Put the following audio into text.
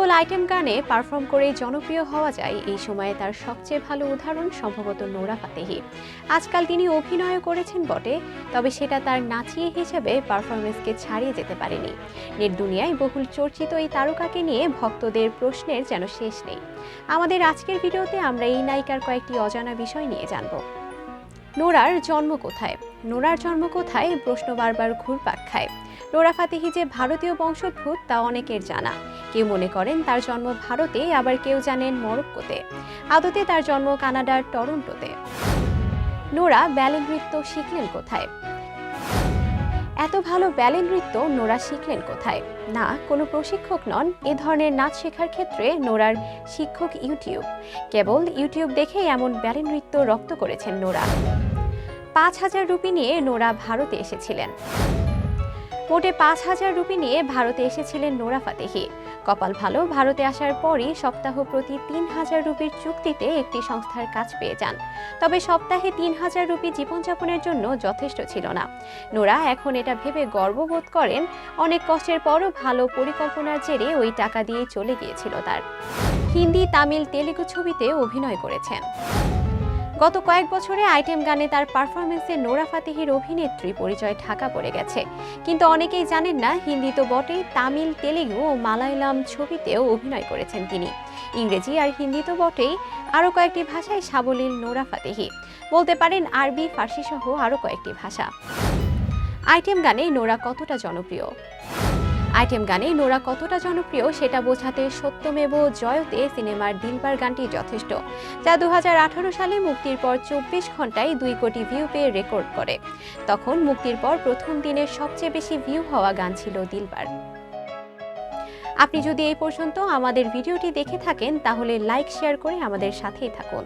কেবল item গানে perform করে জনপ্রিয় হওয়া যায়, এই সময়ে তার সবচেয়ে ভালো উদাহরণ সম্ভবত নোরা ফাতেহি। আজকাল তিনি অভিনয় করেছেন বটে, তবে সেটা তার নাচিয়ে হিসেবে পারফরমেন্সকে ছাড়িয়ে যেতে পারেনি। নেট দুনিয়ায় বহুল চর্চিত এই তারকাকে নিয়ে ভক্তদের প্রশ্নের যেন শেষ নেই। আমাদের আজকের ভিডিওতে আমরা এই নায়িকার কয়েকটি অজানা বিষয় নিয়ে জানব। নোরার জন্ম কোথায়? নোরার জন্ম কোথায় প্রশ্ন বারবার ঘুরপাক খায়। নোরা ফাতেহি যে ভারতীয় বংশোদ্ভূত তা অনেকের জানা। কেউ মনে করেন তার জন্ম ভারতে, আবার কেউ জানেন মরক্কোতে। আদতে তার জন্ম কানাডার টরন্টোতে। নোরা ব্যালে নৃত্য শিখলেন কোথায়? এত ভালো ব্যালে নৃত্য নোরা শিখলেন কোথায়? না, কোনো প্রশিক্ষক নন। এ ধরনের নাচ শেখার ক্ষেত্রে নোরার শিক্ষক ইউটিউব। কেবল ইউটিউব দেখে এমন ব্যালে নৃত্য রপ্ত করেছেন নোরা। ৫,০০০ রুপি নিয়ে নোরা ভারতে এসেছিলেন। মোটে ৫,০০০ রুপি নিয়ে ভারতে এসেছিলেন নোরা ফাতেহি। কপাল ভালো, ভারতে আসার পরই সপ্তাহ প্রতি ৩,০০০ রুপির চুক্তিতে একটি সংস্থার কাজ পেয়ে যান। তবে সপ্তাহে ৩,০০০ রুপি জীবনযাপনের জন্য যথেষ্ট ছিল না। নোরা এখন এটা ভেবে গর্ববোধ করেন, অনেক কষ্টের পরও ভালো পরিকল্পনার জেরে ওই টাকা দিয়ে চলে গিয়েছিল তার। হিন্দি, তামিল, তেলেগু ছবিতে অভিনয় করেছেন। গত কয়েক বছরে আইটেম গানে তার পারফরমেন্সে নোরা ফাতেহির অভিনেত্রী পরিচয় ঢাকা পড়ে গেছে। কিন্তু অনেকেই জানেন না, হিন্দি তো বটেই, তামিল, তেলেগু ও মালায়ালাম ছবিতেও অভিনয় করেছেন তিনি। ইংরেজি আর হিন্দি তো বটেই, আরও কয়েকটি ভাষায় সাবলীল নোরা ফাতেহি। বলতে পারেন আরবি, ফার্সি সহ আরও কয়েকটি ভাষা। আইটেম গানে নোরা কতটা জনপ্রিয়? আইটেম গানে নোরা কতটা জনপ্রিয় সেটা বোঝাতে সত্যমেব জয়তে সিনেমার দিলবার গানটি যথেষ্ট, যা ২০১৮ সালে মুক্তির পর ২৪ ঘন্টায় ২ কোটি ভিউ পেয়ে রেকর্ড করে। তখন মুক্তির পর প্রথম দিনের সবচেয়ে বেশি ভিউ হওয়া গান ছিল দিলবার। আপনি যদি এই পর্যন্ত আমাদের ভিডিওটি দেখে থাকেন, তাহলে লাইক, শেয়ার করে আমাদের সাথেই থাকুন।